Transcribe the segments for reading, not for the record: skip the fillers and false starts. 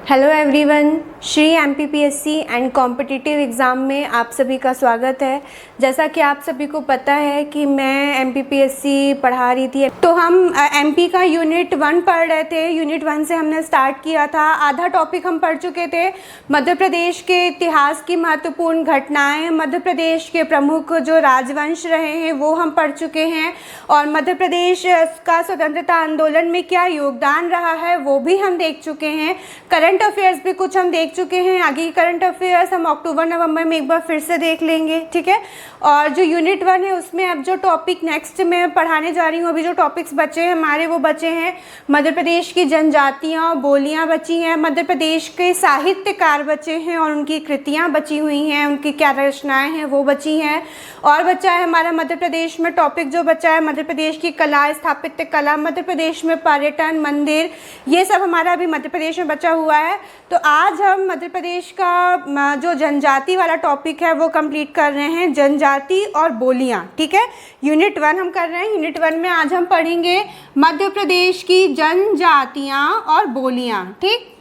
Hello everyone, Shri MPPSC and competitive exam में आप सभी का स्वागत है। जैसा कि आप सभी को पता है कि मैं एमपीपीएससी पढ़ा रही थी, तो हम एमपी का यूनिट 1 पढ़ रहे थे। यूनिट 1 से हमने स्टार्ट किया था। आधा टॉपिक हम पढ़ चुके थे। मध्य प्रदेश के इतिहास की महत्वपूर्ण घटनाएँ, मध्य प्रदेश के प्रमुख जो राजवंश रहे हैं वो हम पढ़ चुके हैं, और मध्य प्रदेश का स्वतंत्रता आंदोलन में क्या योगदान रहा है वो भी हम देख चुके हैं। करंट अफेयर्स भी कुछ हम देख चुके हैं। आगे की करंट अफेयर्स हम अक्टूबर नवंबर में एक बार फिर से देख लेंगे, ठीक है। और जो यूनिट 1 है उसमें अब जो टॉपिक नेक्स्ट में पढ़ाने जा रही हूँ, अभी जो टॉपिक्स बचे हैं हमारे वो बचे हैं मध्य प्रदेश की जनजातियाँ और बोलियाँ बची हैं, मध्य प्रदेश के साहित्यकार बचे हैं और उनकी कृतियाँ बची हुई हैं, उनकी क्या रचनाएँ हैं वो बची हैं। और बचा है हमारा मध्य प्रदेश में टॉपिक जो बचा है मध्य प्रदेश की कला, स्थापत्य कला, मध्य प्रदेश में पर्यटन, मंदिर, ये सब हमारा अभी मध्य प्रदेश में बचा हुआ है। तो आज हम मध्य प्रदेश का जो जनजाति वाला टॉपिक है वो कंप्लीट कर रहे हैं, जनजाति और बोलियां, ठीक है। यूनिट 1 हम कर रहे हैं। यूनिट 1 में आज हम पढ़ेंगे मध्य प्रदेश की जनजातियां और बोलियां, ठीक।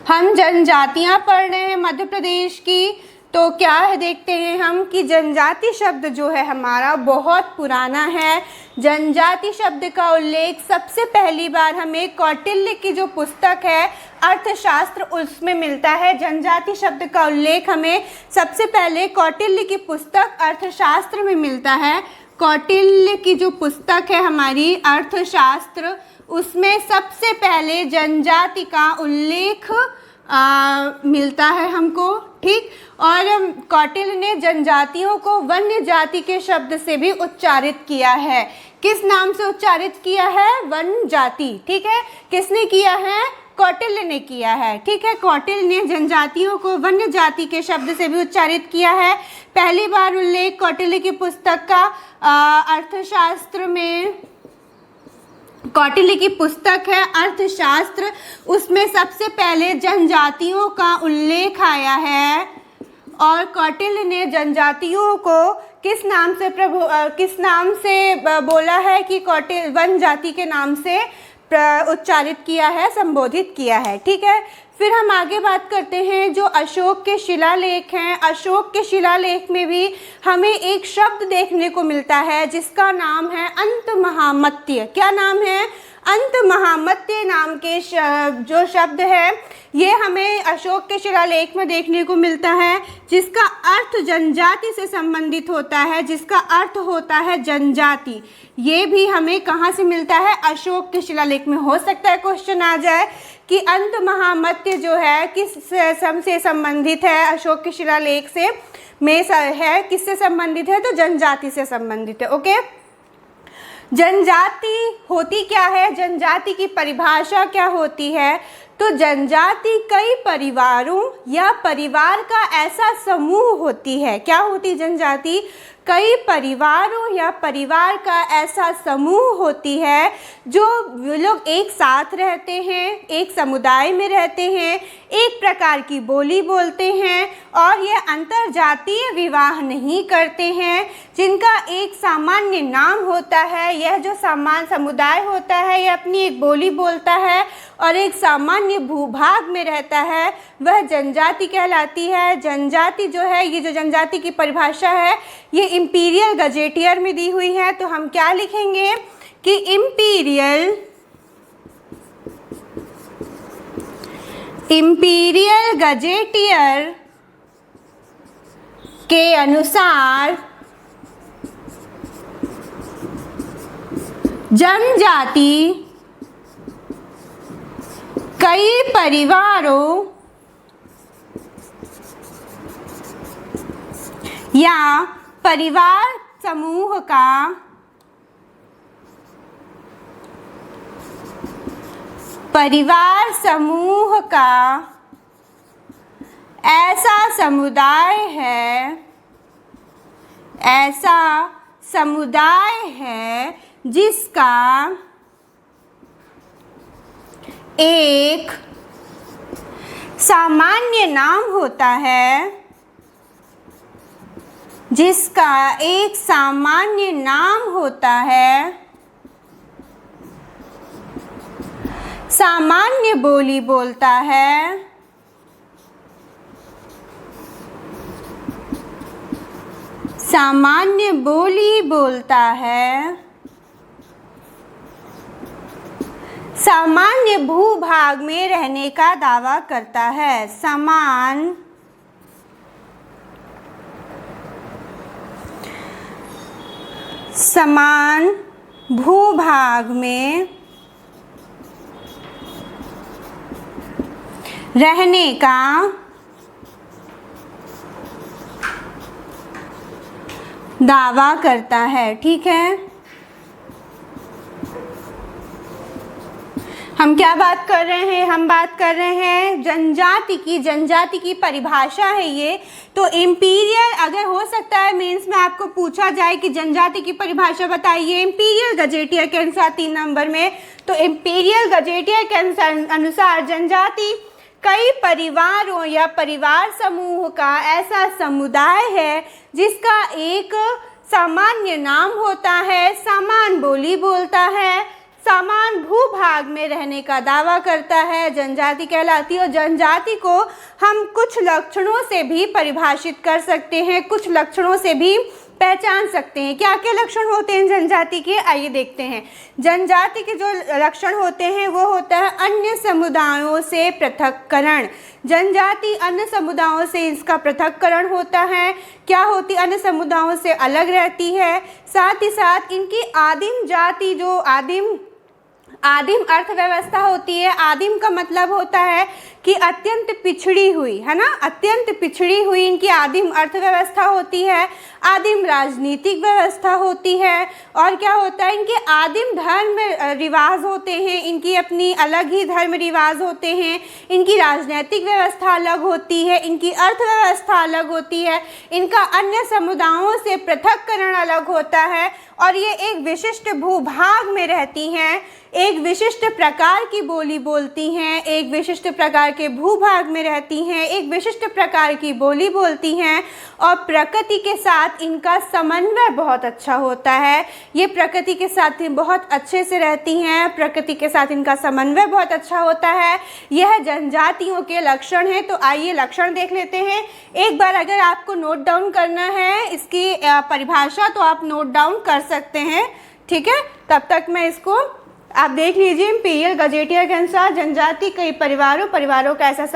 हम जनजातियां पढ़ रहे हैं मध्य प्रदेश की। तो क्या है देखते हैं हम कि जनजाति शब्द जो है हमारा बहुत पुराना है। जनजाति शब्द का उल्लेख सबसे पहली बार हमें कौटिल्य की जो पुस्तक है अर्थशास्त्र उसमें मिलता है। जनजाति शब्द का उल्लेख हमें सबसे पहले कौटिल्य की पुस्तक अर्थशास्त्र में मिलता है। कौटिल्य की जो पुस्तक है हमारी अर्थशास्त्र, उसमें सबसे पहले जनजाति का उल्लेख मिलता है हमको, ठीक। और कौटिल्य ने जनजातियों को वन्य जाति के शब्द से भी उच्चारित किया है। किस नाम से उच्चारित किया है? वन्य जाति, ठीक है। किसने किया है? कौटिल्य ने किया है, ठीक है। कौटिल्य ने जनजातियों को वन्य जाति के शब्द से भी उच्चारित किया है। पहली बार उल्लेख कौटिल्य की पुस्तक का अर्थशास्त्र में, कौटिल्य की पुस्तक है अर्थशास्त्र, उसमें सबसे पहले जनजातियों का उल्लेख आया है। और कौटिल्य ने जनजातियों को किस नाम से बोला है कि कौटिल्य वन जाति के नाम से उच्चारित किया है, संबोधित किया है, ठीक है। फिर हम आगे बात करते हैं जो अशोक के शिलालेख हैं। अशोक के शिलालेख में भी हमें एक शब्द देखने को मिलता है जिसका नाम है अंतमहामत्य। क्या नाम है? अंतमहामत्य नाम के जो शब्द है ये हमें अशोक के शिलालेख में देखने को मिलता है, जिसका अर्थ जनजाति से संबंधित होता है, जिसका अर्थ होता है जनजाति। ये भी हमें कहाँ से मिलता है? अशोक के शिलालेख में। हो सकता है क्वेश्चन आ जाए कि अंतमहामत्य जो है किस से संबंधित है? अशोक के शिलालेख से में है, किससे संबंधित है? तो जनजाति से संबंधित है, ओके। जनजाति होती क्या है? जनजाति की परिभाषा क्या होती है? तो जनजाति कई परिवारों या परिवार का ऐसा समूह होती है। क्या होती जनजाति? कई परिवारों या परिवार का ऐसा समूह होती है जो लोग एक साथ रहते हैं, एक समुदाय में रहते हैं, एक प्रकार की बोली बोलते हैं और ये अंतरजातीय विवाह नहीं करते हैं, जिनका एक सामान्य नाम होता है। यह जो सामान्य समुदाय होता है यह अपनी एक बोली बोलता है और एक सामान्य भूभाग में रहता है, वह जनजाति कहलाती है। जनजाति जो है, ये जो जनजाति की परिभाषा है ये इंपीरियल गजेटियर में दी हुई है। तो हम क्या लिखेंगे कि इंपीरियल गजेटियर के अनुसार जनजाति कई परिवारों या परिवार समूह का ऐसा समुदाय है जिसका एक सामान्य नाम होता है, जिसका एक सामान्य नाम होता है, सामान्य बोली बोलता है, सामान्य बोली बोलता है, सामान्य भूभाग में रहने का दावा करता है। समान भूभाग में रहने का दावा करता है। ठीक है, हम क्या बात कर रहे हैं? हम बात कर रहे हैं जनजाति की। जनजाति की परिभाषा है ये। तो इम्पीरियल, अगर हो सकता है मेंस में आपको पूछा जाए कि जनजाति की परिभाषा बताइए इम्पीरियल गजेटियर के अनुसार 3 नंबर में, तो इम्पीरियल गजेटियर के अनुसार जनजाति कई परिवारों या परिवार समूह का ऐसा समुदाय है जिसका एक सामान्य नाम होता है, समान बोली बोलता है, समान भूभाग में रहने का दावा करता है, जनजाति कहलाती है। और जनजाति को हम कुछ लक्षणों से भी परिभाषित कर सकते हैं, कुछ लक्षणों से भी पहचान सकते हैं। क्या क्या लक्षण होते हैं जनजाति के, आइए देखते हैं। जनजाति के जो लक्षण होते हैं वो होता है अन्य समुदायों से पृथक्करण। जनजाति अन्य समुदायों से इसका पृथक्करण होता है। क्या होती? अन्य समुदायों से अलग रहती है। साथ ही साथ इनकी आदिम जाति, जो आदिम अर्थव्यवस्था होती है। आदिम का मतलब होता है कि अत्यंत पिछड़ी हुई, है ना, अत्यंत पिछड़ी हुई इनकी आदिम अर्थव्यवस्था होती है। आदिम राजनीतिक व्यवस्था होती है। और क्या होता है? इनके आदिम धर्म रिवाज होते हैं, इनकी अपनी अलग ही धर्म रिवाज होते हैं। इनकी राजनीतिक व्यवस्था अलग होती है, इनकी अर्थव्यवस्था अलग होती है, इनका अन्य समुदायों से पृथक्करण अलग होता है। और ये एक विशिष्ट भूभाग में रहती हैं, एक विशिष्ट प्रकार की बोली बोलती हैं, एक विशिष्ट प्रकार के भूभाग में रहती हैं, एक विशिष्ट प्रकार की बोली बोलती हैं। और प्रकृति के साथ इनका समन्वय बहुत अच्छा होता है। ये प्रकृति के साथ बहुत अच्छे से रहती हैं, प्रकृति के साथ इनका समन्वय बहुत अच्छा होता है। यह जनजातियों के लक्षण हैं। तो आइए लक्षण देख लेते हैं एक बार। अगर आपको नोट डाउन करना है इसकी परिभाषा तो आप नोट डाउन कर सकते हैं, ठीक है। तब तक मैं इसको आप देख लीजिए। इम्पीरियल गजेटियर के अनुसार जनजाति कई परिवारों का ऐसा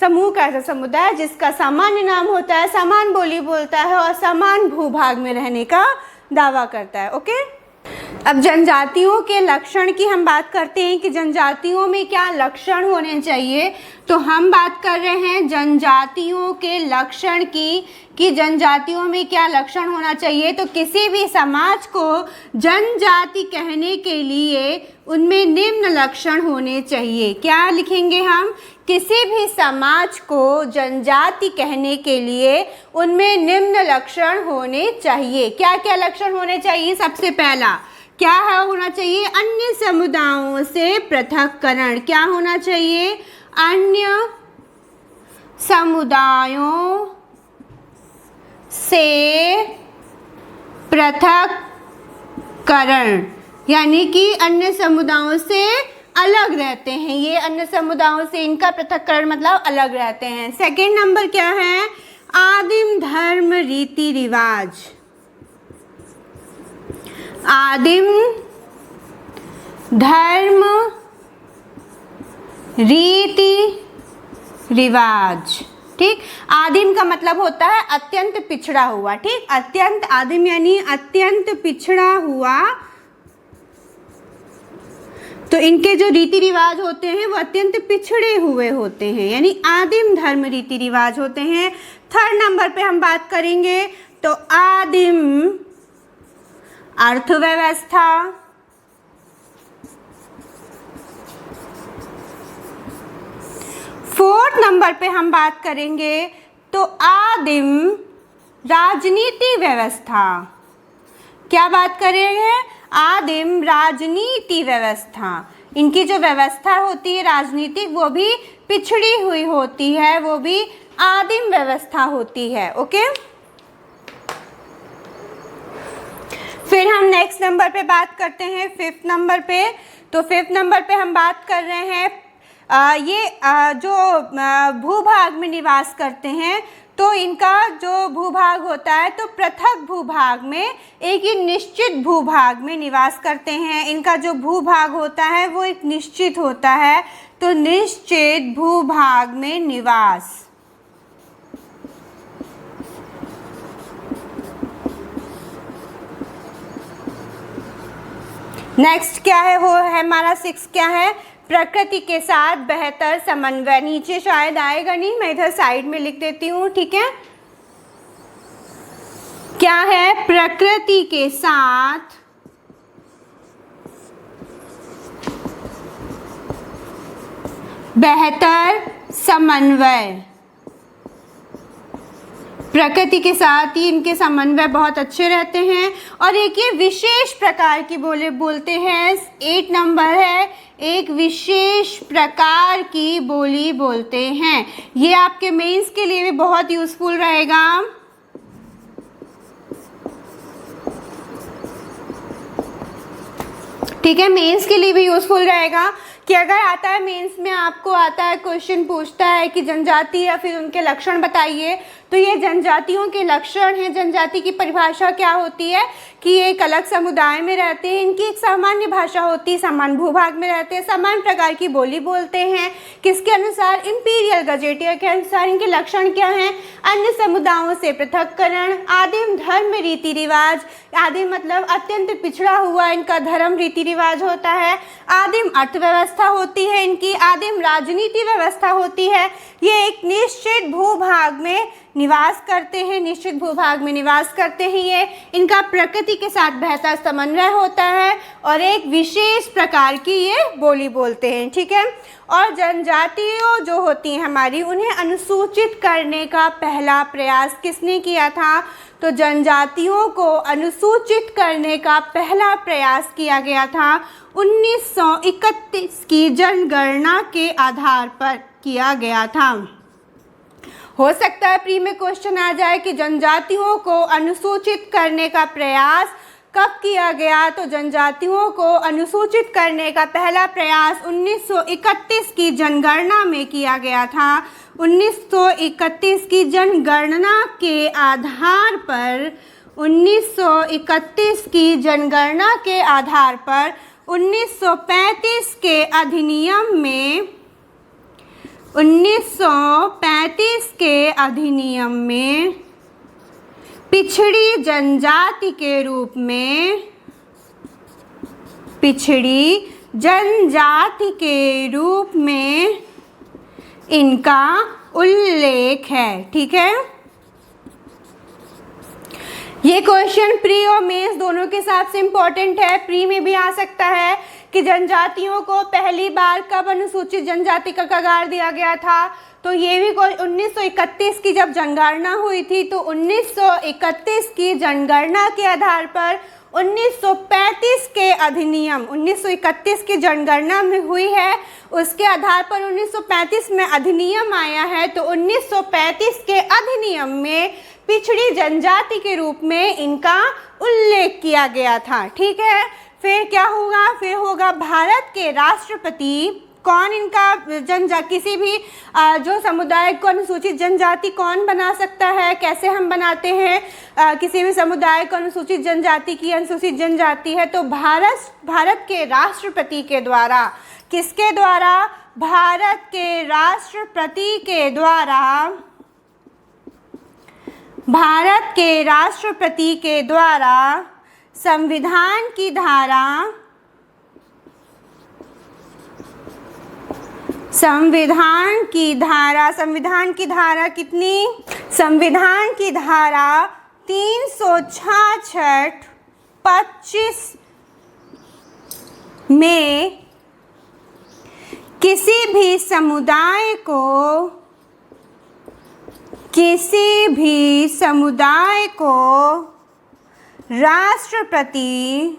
समूह का ऐसा समुदाय जिसका सामान्य नाम होता है, समान बोली बोलता है और समान भूभाग में रहने का दावा करता है। ओके, अब जनजातियों के लक्षण की हम बात करते हैं कि जनजातियों में क्या लक्षण होने चाहिए। तो हम बात कर रहे हैं जनजातियों के लक्षण की, कि जनजातियों में क्या लक्षण होना चाहिए। तो किसी भी समाज को जनजाति कहने के लिए उनमें निम्न लक्षण होने चाहिए। क्या लिखेंगे हम? किसी भी समाज को जनजाति कहने के लिए उनमें निम्न लक्षण होने चाहिए। क्या क्या लक्षण होने चाहिए? सबसे पहला क्या होना चाहिए? अन्य समुदायों से पृथक्करण। क्या होना चाहिए? अन्य समुदायों से पृथक्करण, यानी कि अन्य समुदायों से अलग रहते हैं। ये अन्य समुदायों से इनका पृथक्करण मतलब अलग रहते हैं। सेकंड नंबर क्या है? आदिम धर्म रीति रिवाज। आदिम धर्म रीति रिवाज, ठीक। आदिम का मतलब होता है अत्यंत पिछड़ा हुआ, ठीक। अत्यंत, आदिम यानी अत्यंत पिछड़ा हुआ। तो इनके जो रीति रिवाज होते हैं वो अत्यंत पिछड़े हुए होते हैं, यानी आदिम धर्म रीति रिवाज होते हैं। थर्ड नंबर पे हम बात करेंगे तो आदिम अर्थव्यवस्था। फोर्थ नंबर पे हम बात करेंगे तो आदिम राजनीति व्यवस्था। क्या बात करेंगे? आदिम राजनीति व्यवस्था। इनकी जो व्यवस्था होती है राजनीतिक वो भी पिछड़ी हुई होती है, वो भी आदिम व्यवस्था होती है। ओके, फिर हम नेक्स्ट नंबर पे बात करते हैं, फिफ्थ नंबर पे। तो 5th नंबर पे हम बात कर रहे हैं जो भूभाग में निवास करते हैं, तो इनका जो भूभाग होता है तो पृथक भूभाग में एक ही निश्चित भूभाग में निवास करते हैं। इनका जो भूभाग होता है वो एक निश्चित होता है, तो निश्चित भूभाग में निवास। नेक्स्ट क्या है, वो है हमारा 6 क्या है, प्रकृति के साथ बेहतर समन्वय। नीचे शायद आएगा नहीं, मैं इधर साइड में लिख देती हूँ, ठीक है। क्या है, प्रकृति के साथ बेहतर समन्वय। प्रकृति के साथ ही इनके समन्वय बहुत अच्छे रहते हैं और एक ये विशेष प्रकार की बोलते हैं। 8 नंबर है, एक विशेष प्रकार की बोली बोलते हैं। ये आपके मेंस के लिए भी बहुत यूजफुल रहेगा। ठीक है, मेंस के लिए भी यूजफुल रहेगा कि अगर आता है मेंस में आपको आता है क्वेश्चन पूछता है कि जनजाति या फिर उनके लक्षण बताइए, तो ये जनजातियों के लक्षण हैं। जनजाति की परिभाषा क्या होती है कि ये एक अलग समुदाय में रहते हैं, इनकी एक सामान्य भाषा होती है, समान भूभाग में रहते हैं, समान प्रकार की बोली बोलते हैं। किसके अनुसार, इंपीरियल गजेटियर के अनुसार। इनके लक्षण क्या हैं, अन्य समुदायों से पृथक्करण, आदिम धर्म रीति रिवाज, आदिम मतलब अत्यंत पिछड़ा हुआ इनका धर्म रीति रिवाज होता है, आदिम अर्थव्यवस्था होती है इनकी, आदिम राजनीति व्यवस्था होती है। ये एक निश्चित भूभाग में निवास करते हैं, निश्चित भूभाग में निवास करते हैं ये। इनका प्रकृति के साथ बेहतर समन्वय होता है और एक विशेष प्रकार की ये बोली बोलते हैं, ठीक है। और जनजातियों जो होती हैं हमारी, उन्हें अनुसूचित करने का पहला प्रयास किसने किया था, तो जनजातियों को अनुसूचित करने का पहला प्रयास किया गया था 1931 की जनगणना के आधार पर किया गया था। हो सकता है प्री में क्वेश्चन आ जाए कि जनजातियों को अनुसूचित करने का प्रयास कब किया गया, तो जनजातियों को अनुसूचित करने का पहला प्रयास 1931 की जनगणना में किया गया था। 1931 की जनगणना के आधार पर 1931 की जनगणना के आधार पर 1935 के अधिनियम में 1935 के अधिनियम में पिछड़ी जनजाति के रूप में, पिछड़ी जनजाति के रूप में इनका उल्लेख है, ठीक है। ये क्वेश्चन प्री और मेंस दोनों के हिसाब से इम्पोर्टेंट है। प्री में भी आ सकता है कि जनजातियों को पहली बार कब अनुसूचित जनजाति का कगार दिया गया था, तो ये भी 1931 की जब जनगणना हुई थी, तो 1931 की जनगणना के आधार पर 1935 के अधिनियम, 1931 की जनगणना में हुई है, उसके आधार पर 1935 में अधिनियम आया है, तो 1935 के अधिनियम में पिछड़ी जनजाति के रूप में इनका उल्लेख किया गया था, ठीक है। फिर क्या होगा, फिर होगा भारत के राष्ट्रपति कौन, इनका किसी भी जो समुदाय को अनुसूचित जनजाति कौन बना सकता है, कैसे हम बनाते हैं किसी भी समुदाय को अनुसूचित जनजाति की अनुसूचित जनजाति है, तो भारत के राष्ट्रपति के द्वारा। किसके द्वारा, भारत के राष्ट्रपति के द्वारा, भारत के राष्ट्रपति के द्वारा संविधान की धारा, संविधान की धारा कितनी, संविधान की धारा 366 25 में किसी भी समुदाय को राष्ट्रपति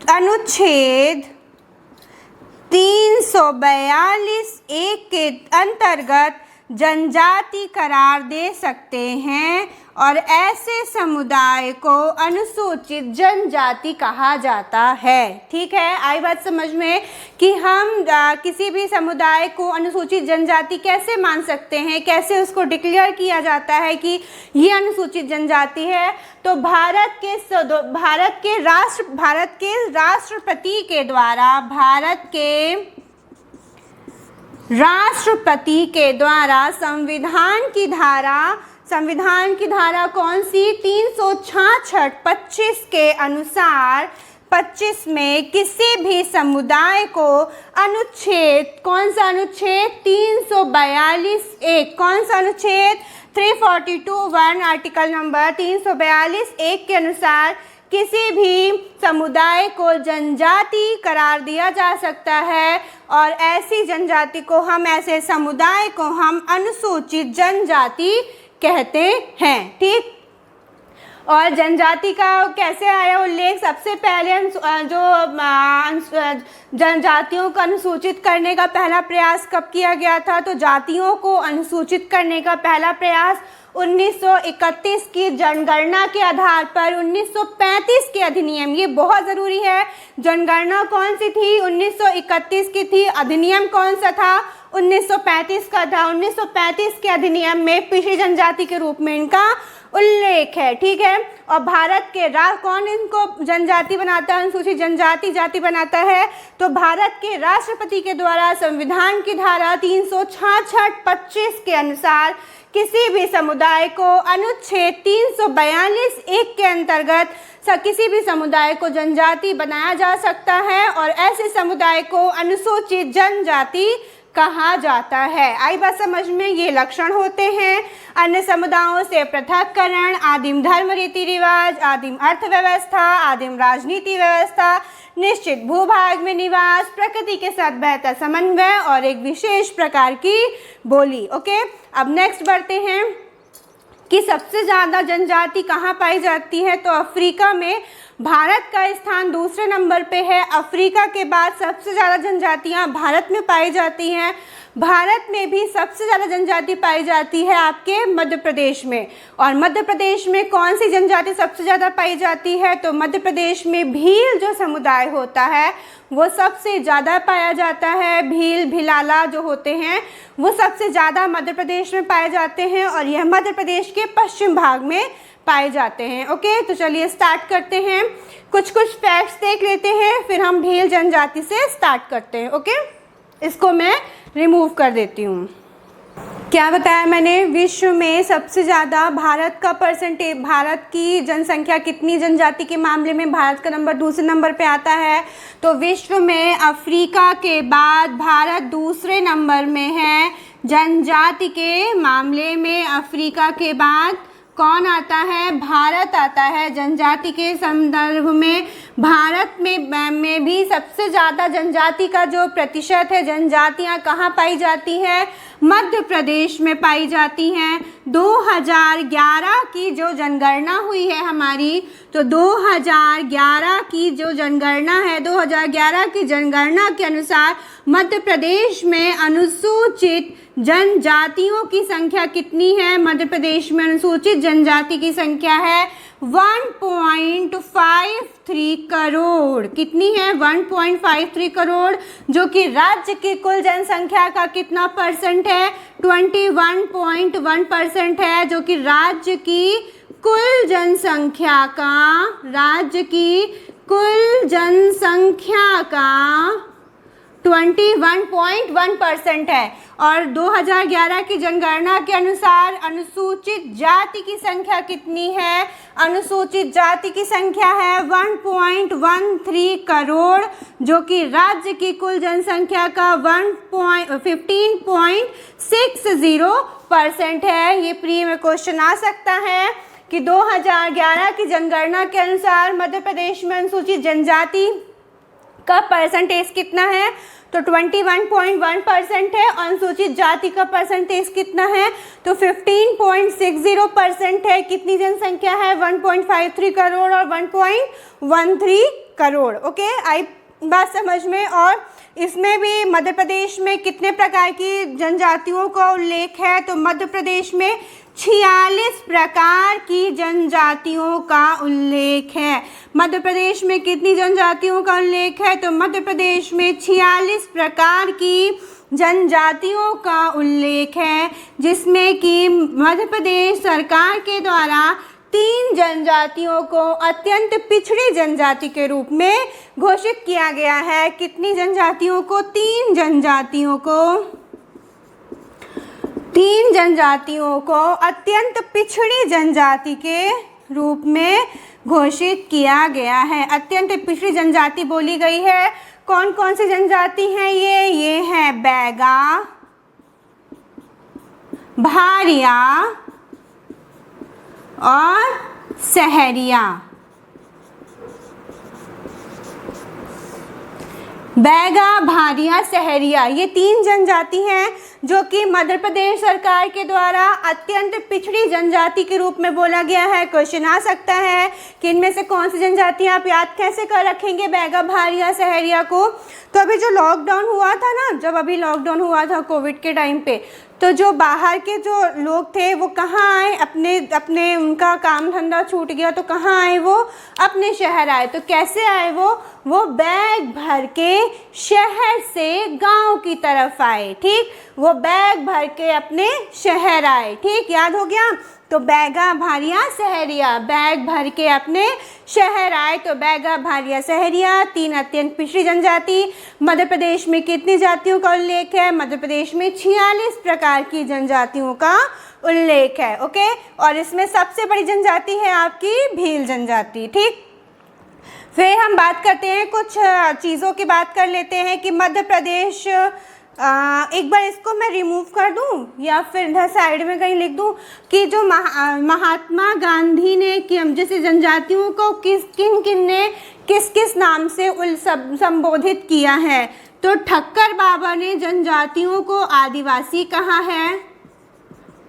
अनुच्छेद 342(1) के अंतर्गत जनजाति करार दे सकते हैं और ऐसे समुदाय को अनुसूचित जनजाति कहा जाता है। ठीक है, आई बात समझ में कि हम किसी भी समुदाय को अनुसूचित जनजाति कैसे मान सकते हैं, कैसे उसको डिक्लेयर किया जाता है कि ये अनुसूचित जनजाति है। तो भारत के राष्ट्रपति के द्वारा संविधान की धारा कौन सी, 366 25 के अनुसार 25 में किसी भी समुदाय को अनुच्छेद, कौन सा अनुच्छेद, 342(1), कौन सा अनुच्छेद, 342(1) आर्टिकल नंबर 342(1) के अनुसार किसी भी समुदाय को जनजाति करार दिया जा सकता है और ऐसी जनजाति को ऐसे समुदाय को हम अनुसूचित जनजाति कहते हैं। ठीक, और जनजाति का कैसे आया उल्लेख, सबसे पहले जो जनजातियों को अनुसूचित करने का पहला प्रयास कब किया गया था, तो जातियों को अनुसूचित करने का पहला प्रयास 1931 की जनगणना के आधार पर 1935 के अधिनियम, ये बहुत ज़रूरी है। जनगणना कौन सी थी, 1931 की थी। अधिनियम कौन सा था, 1935 का था। 1935 के अधिनियम में पिछड़ी जनजाति के रूप में इनका उल्लेख है। ठीक है, और भारत के कौन इनको जनजाति बनाता है, अनुसूचित जनजाति जाति बनाता है, तो भारत के राष्ट्रपति के द्वारा संविधान की धारा 366 25 के अनुसार किसी भी समुदाय को अनुच्छेद 342(1) के अंतर्गत किसी भी समुदाय को जनजाति बनाया जा सकता है और ऐसे समुदाय को अनुसूचित जनजाति कहा जाता है। आई बात समझ में, ये लक्षण होते हैं। अन्य समुदायों से पृथककरण, आदिम धर्म रीति रिवाज, आदिम अर्थव्यवस्था, आदिम राजनीति व्यवस्था, निश्चित भूभाग में निवास, प्रकृति के साथ बेहतर समन्वय और एक विशेष प्रकार की बोली। ओके, अब नेक्स्ट बढ़ते हैं कि सबसे ज़्यादा जनजाति कहाँ पाई जाती है, तो अफ्रीका में भारत का स्थान दूसरे नंबर पे है। अफ्रीका के बाद सबसे ज़्यादा जनजातियाँ भारत में पाई जाती हैं। भारत में भी सबसे ज़्यादा जनजाति पाई जाती है आपके मध्य प्रदेश में। और मध्य प्रदेश में कौन सी जनजाति सबसे ज़्यादा पाई जाती है, तो मध्य प्रदेश में भील जो समुदाय होता है वो सबसे ज़्यादा पाया जाता है। भील भिलाला जो होते हैं वो सबसे ज़्यादा मध्य प्रदेश में पाए जाते हैं और यह मध्य प्रदेश के पश्चिम भाग में पाए जाते हैं। ओके, तो चलिए स्टार्ट करते हैं। कुछ फैक्ट्स देख लेते हैं, फिर हम भील जनजाति से स्टार्ट करते हैं। ओके, इसको मैं रिमूव कर देती हूँ। क्या बताया मैंने, विश्व में सबसे ज़्यादा भारत का परसेंटेज, भारत की जनसंख्या कितनी जनजाति के मामले में भारत का नंबर दूसरे नंबर पे आता है, तो विश्व में अफ्रीका के बाद भारत दूसरे नंबर में है। जनजाति के मामले में अफ्रीका के बाद कौन आता है, भारत आता है। जनजाति के संदर्भ में भारत में भी सबसे ज़्यादा जनजाति का जो प्रतिशत है, जनजातियाँ कहाँ पाई जाती हैं, मध्य प्रदेश में पाई जाती हैं। 2011 की जो जनगणना हुई है हमारी, तो 2011 की जो जनगणना है, 2011 की जनगणना के अनुसार मध्य प्रदेश में अनुसूचित जनजातियों की संख्या कितनी है, मध्य प्रदेश में अनुसूचित जनजाति की संख्या है 1.53 करोड़। कितनी है, 1.53 करोड़, जो कि राज्य की कुल जनसंख्या का कितना परसेंट है, 21.1% है, जो कि राज्य की कुल जनसंख्या का 21.1% है। और 2011 की जनगणना के अनुसार अनुसूचित जाति की संख्या कितनी है, अनुसूचित जाति की संख्या है 1.13 करोड़, जो कि राज्य की कुल जनसंख्या का 15.60% है। ये प्री में क्वेश्चन आ सकता है कि 2011 की जनगणना के अनुसार मध्य प्रदेश में अनुसूचित जनजाति का परसेंटेज कितना है, तो 21.1% है। अनुसूचित जाति का परसेंटेज कितना है, तो 15.60% है। कितनी जनसंख्या है, 1.53 करोड़ और 1.13 करोड़। ओके, आई बात समझ में। और इसमें भी मध्य प्रदेश में कितने प्रकार की जनजातियों का उल्लेख है? तो मध्य प्रदेश में 46 प्रकार की जनजातियों का उल्लेख है। मध्य प्रदेश में कितनी जनजातियों का उल्लेख है? तो मध्य प्रदेश में 46 प्रकार की जनजातियों का उल्लेख है, जिसमें कि मध्य प्रदेश सरकार के द्वारा 3 जनजातियों को अत्यंत पिछड़ी जनजाति के रूप में घोषित किया गया है। कितनी जनजातियों को? 3 जनजातियों को, 3 जनजातियों को अत्यंत पिछड़ी जनजाति के रूप में घोषित किया गया है। अत्यंत पिछड़ी जनजाति बोली गई है। कौन कौन सी जनजाति हैं ये है बैगा, भारिया और सहरिया। बैगा, भारिया, सहरिया, ये 3 जनजाति हैं जो कि मध्य प्रदेश सरकार के द्वारा अत्यंत पिछड़ी जनजाति के रूप में बोला गया है। क्वेश्चन आ सकता है कि इनमें से कौन सी जनजाति आप याद कैसे कर रखेंगे बैगा, भारिया, सहरिया को? तो अभी जो लॉकडाउन हुआ था ना, जब अभी लॉकडाउन हुआ था कोविड के टाइम पे, तो जो बाहर के जो लोग थे वो कहाँ आए? अपने उनका काम धंधा छूट गया तो कहाँ आए? वो अपने शहर आए। तो कैसे आए वो बैग भर के शहर से गांव की तरफ आए। ठीक, वो बैग भर के अपने शहर आए। ठीक, याद हो गया? तो बैगा, भारिया, सहरिया, बैग भर के अपने शहर आए। तो बैगा, भारिया, सहरिया 3 अत्यंत पिछड़ी जनजाति। मध्य प्रदेश में कितनी जातियों का उल्लेख है? मध्य प्रदेश में 46 प्रकार की जनजातियों का उल्लेख है। ओके, और इसमें सबसे बड़ी जनजाति है आपकी भील जनजाति। ठीक, फिर हम बात करते हैं, कुछ चीज़ों की बात कर लेते हैं कि मध्य प्रदेश, एक बार इसको मैं रिमूव कर दूं या फिर इधर साइड में कहीं लिख दूं कि जो महात्मा गांधी ने कि जैसे जनजातियों को किन ने किस नाम से संबोधित किया है? तो ठक्कर बाबा ने जनजातियों को आदिवासी कहा है।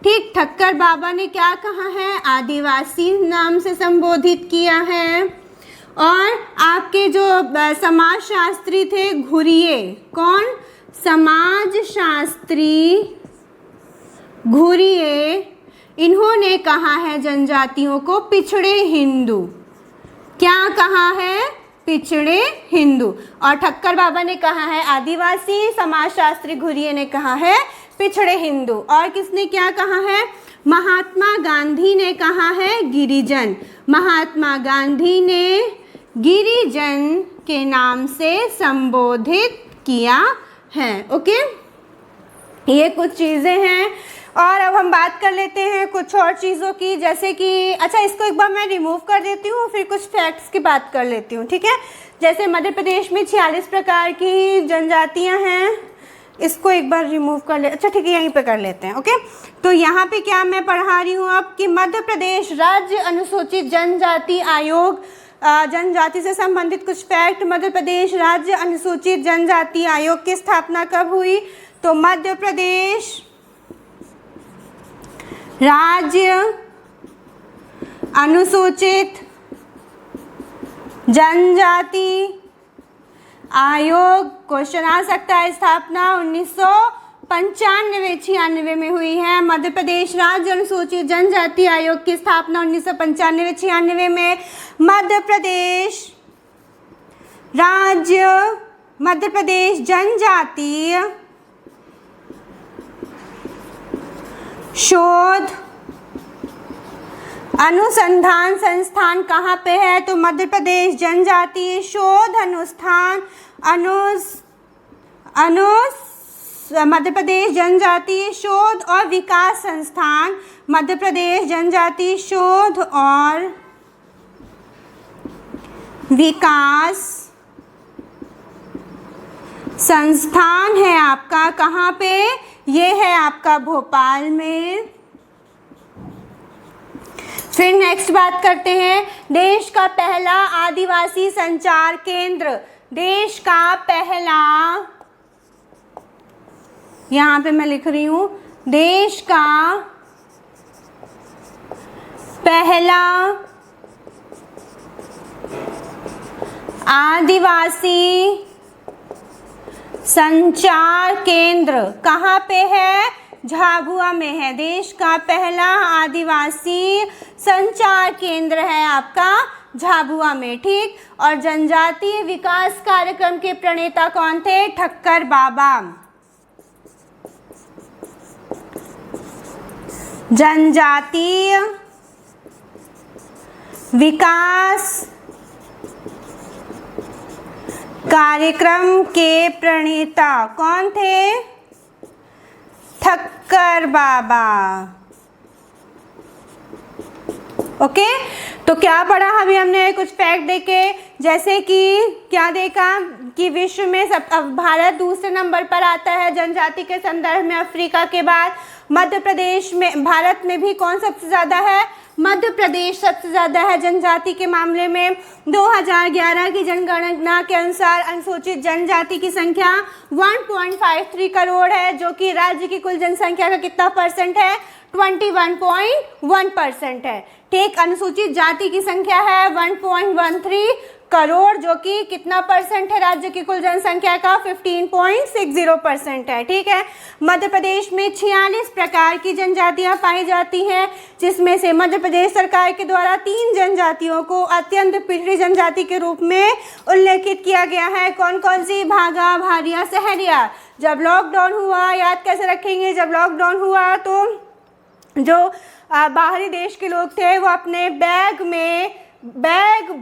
ठीक, ठक्कर बाबा ने क्या कहा है? आदिवासी नाम से संबोधित किया है। और आपके जो समाजशास्त्री थे घुरिये, कौन? समाजशास्त्री घुरिये, इन्होंने कहा है जनजातियों को पिछड़े हिंदू। क्या कहा है? पिछड़े हिंदू। और ठक्कर बाबा ने कहा है आदिवासी, समाजशास्त्री घुरिये ने कहा है पिछड़े हिंदू। और किसने क्या कहा है? महात्मा गांधी ने कहा है गिरिजन। महात्मा गांधी ने गिरिजन के नाम से संबोधित किया है। ओके, ये कुछ चीज़ें हैं। और अब हम बात कर लेते हैं कुछ और चीज़ों की, जैसे कि अच्छा, इसको एक बार मैं रिमूव कर देती हूँ, फिर कुछ फैक्ट्स की बात कर लेती हूँ। ठीक है, जैसे मध्य प्रदेश में 46 प्रकार की जनजातियाँ हैं, इसको एक बार रिमूव कर ले। अच्छा ठीक है, यहीं पे कर लेते हैं। ओके, तो यहाँ पे क्या मैं पढ़ा रही हूँ अब कि मध्य प्रदेश राज्य अनुसूचित जनजाति आयोग, जनजाति से संबंधित कुछ फैक्ट। मध्य प्रदेश राज्य अनुसूचित जनजाति आयोग की स्थापना कब हुई? तो मध्य प्रदेश राज्य अनुसूचित जनजाति आयोग, क्वेश्चन आ सकता है, स्थापना 1995-96 में हुई है। मध्य प्रदेश राज्य अनुसूचित जनजाति आयोग की स्थापना 1995-96 में। मध्य प्रदेश राज्य, मध्य प्रदेश जनजातीय शोध अनुसंधान संस्थान कहाँ पे है? तो मध्य प्रदेश जनजातीय शोध अनुष्ठान मध्य प्रदेश जनजातीय शोध और विकास संस्थान, मध्य प्रदेश जनजातीय शोध और विकास संस्थान है आपका कहाँ पे? ये है आपका भोपाल में। फिर नेक्स्ट बात करते हैं, देश का पहला आदिवासी संचार केंद्र। देश का पहला, यहाँ पे मैं लिख रही हूँ, देश का पहला आदिवासी संचार केंद्र कहाँ पे है? झाबुआ में है। देश का पहला आदिवासी संचार केंद्र है आपका झाबुआ में, ठीक। और जनजातीय विकास कार्यक्रम के प्रणेता कौन थे? ठक्कर बाबा। जनजातीय विकास कार्यक्रम के प्रणेता कौन थे? ठक्कर बाबा। ओके, तो क्या पढ़ा अभी हमने? कुछ फैक्ट देखे, जैसे कि क्या देखा कि विश्व में भारत दूसरे नंबर पर आता है जनजाति के संदर्भ में अफ्रीका के बाद। मध्य प्रदेश में, भारत में भी कौन सबसे ज़्यादा है? मध्य प्रदेश सबसे ज़्यादा है जनजाति के मामले में। 2011 की जनगणना के अनुसार अनुसूचित जनजाति की संख्या 1.53 करोड़ है, जो कि राज्य की कुल जनसंख्या का कितना परसेंट है? 21.1% है, ठीक। अनुसूचित जाति की संख्या है 1.13 करोड़, जो कि कितना परसेंट है राज्य की कुल जनसंख्या का? 15.60% है, ठीक है। मध्य प्रदेश में 46 प्रकार की जनजातियां पाई जाती हैं, जिसमें से मध्य प्रदेश सरकार के द्वारा 3 जनजातियों को अत्यंत पिछड़ी जनजाति के रूप में उल्लेखित किया गया है। कौन कौन सी? भागा, भारिया, सहरिया। जब लॉकडाउन हुआ, याद कैसे रखेंगे? जब लॉकडाउन हुआ तो जो बाहरी देश के लोग थे वो अपने बैग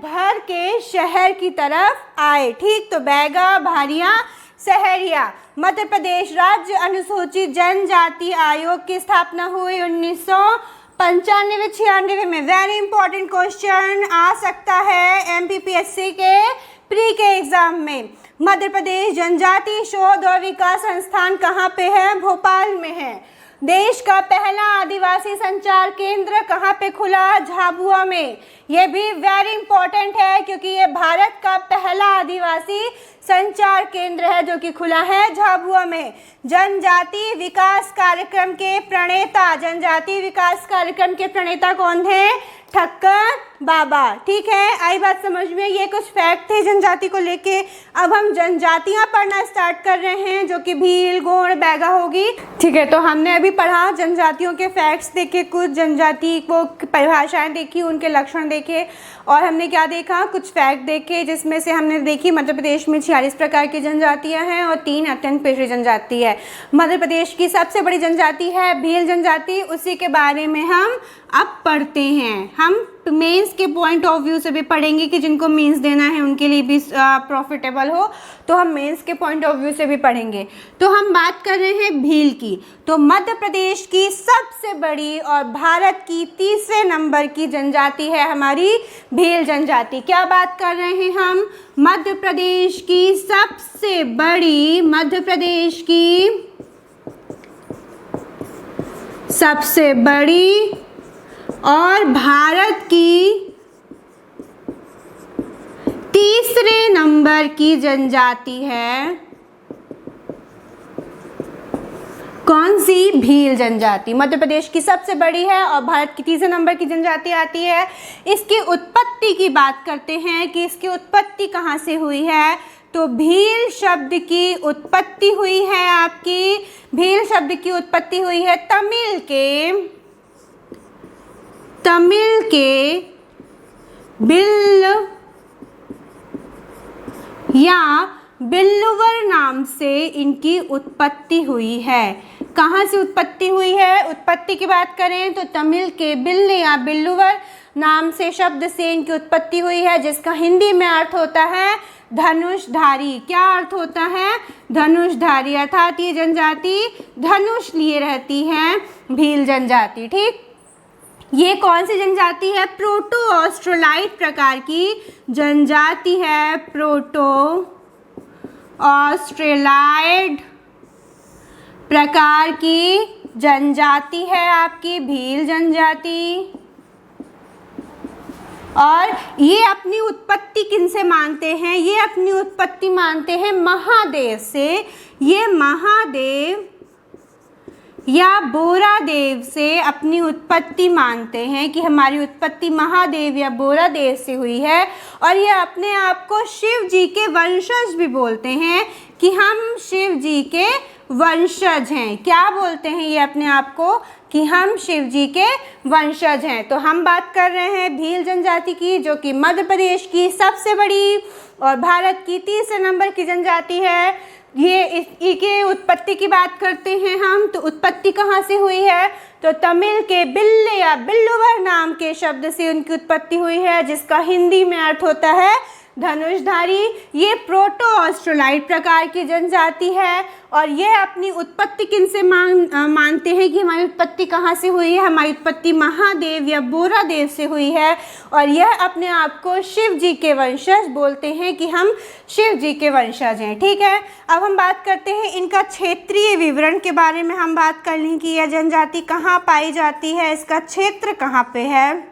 भर के शहर की तरफ आए, ठीक। तो बैगा, भारिया, सहरिया। मध्य प्रदेश राज्य अनुसूचित जनजाति आयोग की स्थापना हुई 1995-96 में। वेरी इंपॉर्टेंट क्वेश्चन आ सकता है एमपीपीएससी के प्री के एग्जाम में। मध्य प्रदेश जनजाति शोध और विकास संस्थान कहाँ पे है? भोपाल में है। देश का पहला आदिवासी संचार केंद्र कहाँ पे खुला? झाबुआ में। ये भी वेरी इंपॉर्टेंट है क्योंकि ये भारत का पहला आदिवासी संचार केंद्र है जो कि खुला है झाबुआ में। जनजाति विकास कार्यक्रम के प्रणेता, जनजाति विकास कार्यक्रम के प्रणेता कौन थे? ठक्कर बाबा, ठीक है। आई बात समझ में? ये कुछ फैक्ट थे जनजाति को लेके। अब हम जनजातियां पढ़ना स्टार्ट कर रहे हैं, जो कि भील, गोंड, बैगा होगी, ठीक है। तो हमने अभी पढ़ा जनजातियों के फैक्ट्स देखे, कुछ जनजाति को परिभाषाएं देखी, उनके लक्षण देखे, और हमने क्या देखा? कुछ फैक्ट देखे, जिसमें से हमने देखी मध्य प्रदेश में 46 प्रकार की जनजातियां हैं और 3 अत्यंत पिछड़ी जनजाति है। मध्य प्रदेश की सबसे बड़ी जनजाति है भील जनजाति, उसी के बारे में हम अब पढ़ते हैं। हम मेंस के पॉइंट ऑफ व्यू से भी पढ़ेंगे कि जिनको मेंस देना है उनके लिए भी प्रॉफिटेबल हो, तो हम मेंस के पॉइंट ऑफ व्यू से भी पढ़ेंगे। तो हम बात कर रहे हैं भील की। तो मध्य प्रदेश की सबसे बड़ी और भारत की तीसरे नंबर की जनजाति है हमारी भील जनजाति। क्या बात कर रहे हैं हम? मध्य प्रदेश की सबसे बड़ी, मध्य प्रदेश की सबसे बड़ी और भारत की तीसरे नंबर की जनजाति है कौन सी? भील जनजाति। मध्य प्रदेश की सबसे बड़ी है और भारत की तीसरे नंबर की जनजाति आती है। इसकी उत्पत्ति की बात करते हैं कि इसकी उत्पत्ति कहाँ से हुई है। तो भील शब्द की उत्पत्ति हुई है आपकी, भील शब्द की उत्पत्ति हुई है तमिल के बिल या बिल्लुवर नाम से इनकी उत्पत्ति हुई है। कहाँ से उत्पत्ति हुई है? उत्पत्ति की बात करें तो तमिल के बिल या बिल्लुवर नाम से शब्द से इनकी उत्पत्ति हुई है, जिसका हिंदी में अर्थ होता है धनुषधारी। क्या अर्थ होता है? धनुषधारी। अर्थात ये जनजाति धनुष लिए रहती है, भील जनजाति, ठीक। ये कौन सी जनजाति है? प्रोटो ऑस्ट्रेलाइड प्रकार की जनजाति है, प्रोटो ऑस्ट्रेलाइड प्रकार की जनजाति है आपकी भील जनजाति। और ये अपनी उत्पत्ति किनसे मानते हैं? ये अपनी उत्पत्ति मानते हैं महादेव से। ये महादेव या बोरादेव से अपनी उत्पत्ति मानते हैं कि हमारी उत्पत्ति महादेव या बोरादेव से हुई है। और ये अपने आप को शिव जी के वंशज भी बोलते हैं कि हम शिव जी के वंशज हैं। क्या बोलते हैं ये अपने आप को? कि हम शिव जी के वंशज हैं। तो हम बात कर रहे हैं भील जनजाति की, जो कि मध्य प्रदेश की सबसे बड़ी और भारत की तीसरे नंबर की जनजाति है। ये इसकी उत्पत्ति की बात करते हैं हम, तो उत्पत्ति कहाँ से हुई है? तो तमिल के बिल्ले या बिल्लुवर नाम के शब्द से उनकी उत्पत्ति हुई है, जिसका हिंदी में अर्थ होता है धनुषधारी। ये प्रोटो ऑस्ट्रोलाइट प्रकार की जनजाति है और यह अपनी उत्पत्ति किन से मानते हैं कि हमारी उत्पत्ति कहाँ से हुई है? हमारी उत्पत्ति महादेव या बोरा देव से हुई है और यह अपने आप को शिव जी के वंशज बोलते हैं कि हम शिव जी के वंशज हैं। ठीक है, अब हम बात करते हैं इनका क्षेत्रीय विवरण के बारे में। हम बात कर लें कि यह जनजाति कहाँ पाई जाती है, इसका क्षेत्र कहाँ पे है।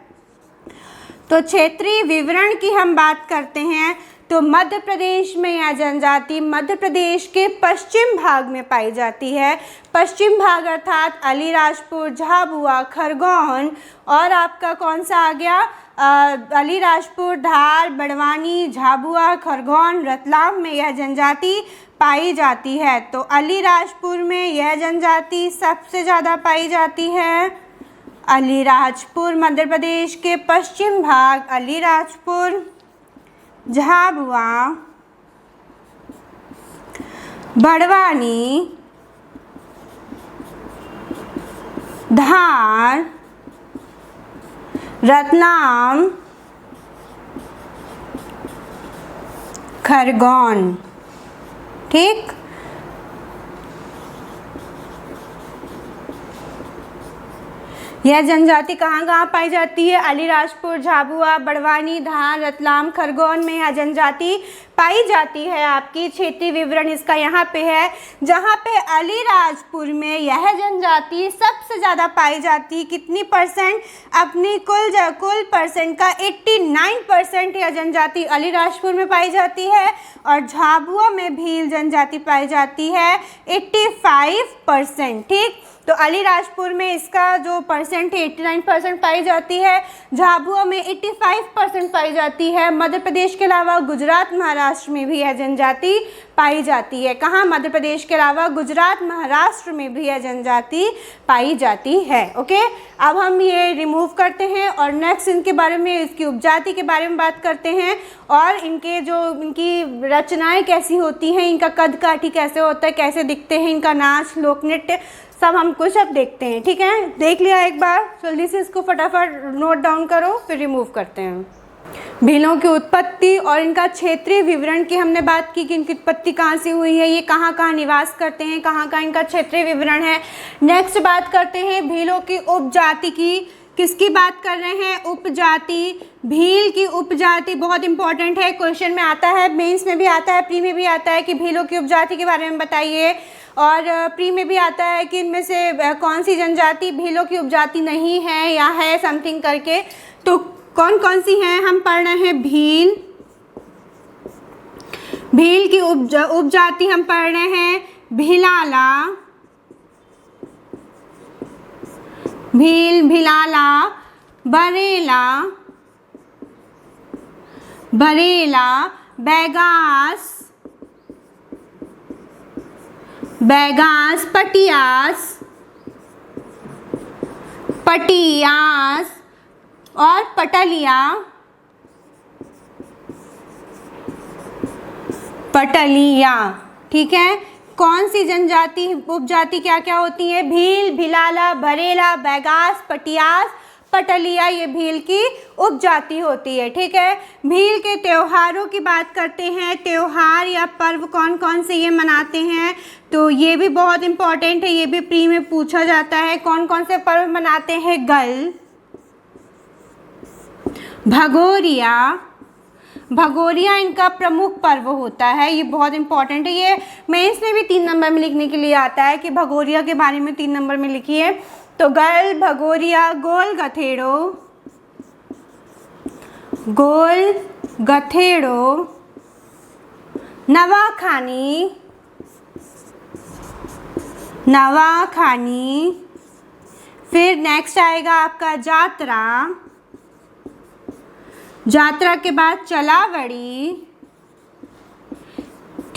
तो क्षेत्रीय विवरण की हम बात करते हैं तो मध्य प्रदेश में यह जनजाति मध्य प्रदेश के पश्चिम भाग में पाई जाती है। पश्चिम भाग अर्थात अलीराजपुर, झाबुआ, खरगोन और आपका कौन सा आ गया? अलीराजपुर, धार, बड़वानी, झाबुआ, खरगोन, रतलाम में यह जनजाति पाई जाती है। तो अलीराजपुर में यह जनजाति सबसे ज़्यादा पाई जाती है। अलीराजपुर मध्य प्रदेश के पश्चिम भाग, अलीराजपुर, झाबुआ, बड़वानी, धार, रतलाम, खरगोन। ठीक, यह जनजाति कहाँ कहाँ पाई जाती है? अलीराजपुर, झाबुआ, बड़वानी, धार, रतलाम, खरगोन में यह जनजाति पाई जाती है। आपकी क्षेत्रीय विवरण इसका यहाँ पे है, जहाँ पे अलीराजपुर में यह जनजाति सबसे ज़्यादा पाई जाती है। कितनी परसेंट? अपनी कुल परसेंट का 89% यह जनजाति अलीराजपुर में पाई जाती है और झाबुआ में भील जनजाति पाई जाती है 85%। ठीक, तो अलीराजपुर में इसका जो परसेंट है 89% पाई जाती है, झाबुआ में 85% पाई जाती है। मध्य प्रदेश के अलावा गुजरात, महाराष्ट्र में भी यह जनजाति पाई जाती है। कहाँ? मध्य प्रदेश के अलावा गुजरात, महाराष्ट्र में भी यह जनजाति पाई जाती है। ओके, अब हम ये रिमूव करते हैं और नेक्स्ट इनके बारे में, इसकी उपजाति के बारे में बात करते हैं और इनकी रचनाएं कैसी होती हैं, इनका कद काठी कैसे होता है, कैसे दिखते हैं, इनका नाच, लोक नृत्य, सब हम कुछ अब देखते हैं। ठीक है, देख लिया एक बार, जल्दी से इसको फटाफट नोट डाउन करो, फिर रिमूव करते हैं। भीलों की उत्पत्ति और इनका क्षेत्रीय विवरण की हमने बात की कि इनकी उत्पत्ति कहाँ से हुई है, ये कहाँ कहाँ निवास करते हैं, कहाँ कहाँ इनका क्षेत्रीय विवरण है। नेक्स्ट बात करते हैं भीलों की उपजाति की। किसकी बात कर रहे हैं? उपजाति। भील की उपजाति बहुत इंपॉर्टेंट है, क्वेश्चन में आता है, मेंस में भी आता है, प्री में भी आता है कि भीलों की उपजाति के बारे में बताइए, और प्री में भी आता है कि इनमें से कौन सी जनजाति भीलों की उपजाति नहीं है या है समथिंग करके। तो कौन कौन सी हैं हम पढ़ रहे हैं? भील, भील की उपजाति हम पढ़ रहे हैं भिलाला, भील, भिलाला, बरेला, बरेला, बैगास, बैगास, पटियास, पटियास और पटलिया, पटलिया। ठीक है, कौन सी जनजाति उपजाति क्या क्या होती है? भील, भिलाला, बरेला, बैगास, पटियास, पटलिया, ये भील की उपजाति होती है। ठीक है, भील के त्योहारों की बात करते हैं। त्योहार या पर्व कौन कौन से ये मनाते हैं, तो ये भी बहुत इंपॉर्टेंट है, ये भी प्री में पूछा जाता है। कौन कौन से पर्व मनाते हैं? गल, भगोरिया, भगोरिया इनका प्रमुख पर्व होता है, ये बहुत इंपॉर्टेंट है, ये मेंस में भी 3 नंबर में लिखने के लिए आता है कि भगोरिया के बारे में 3 नंबर में लिखिए। तो गल, भगोरिया, गोल गथेड़ो, गोल गथेड़ो, नवाखानी, नवाखानी, फिर नेक्स्ट आएगा आपका जात्रा, जात्रा के बाद चलावड़ी।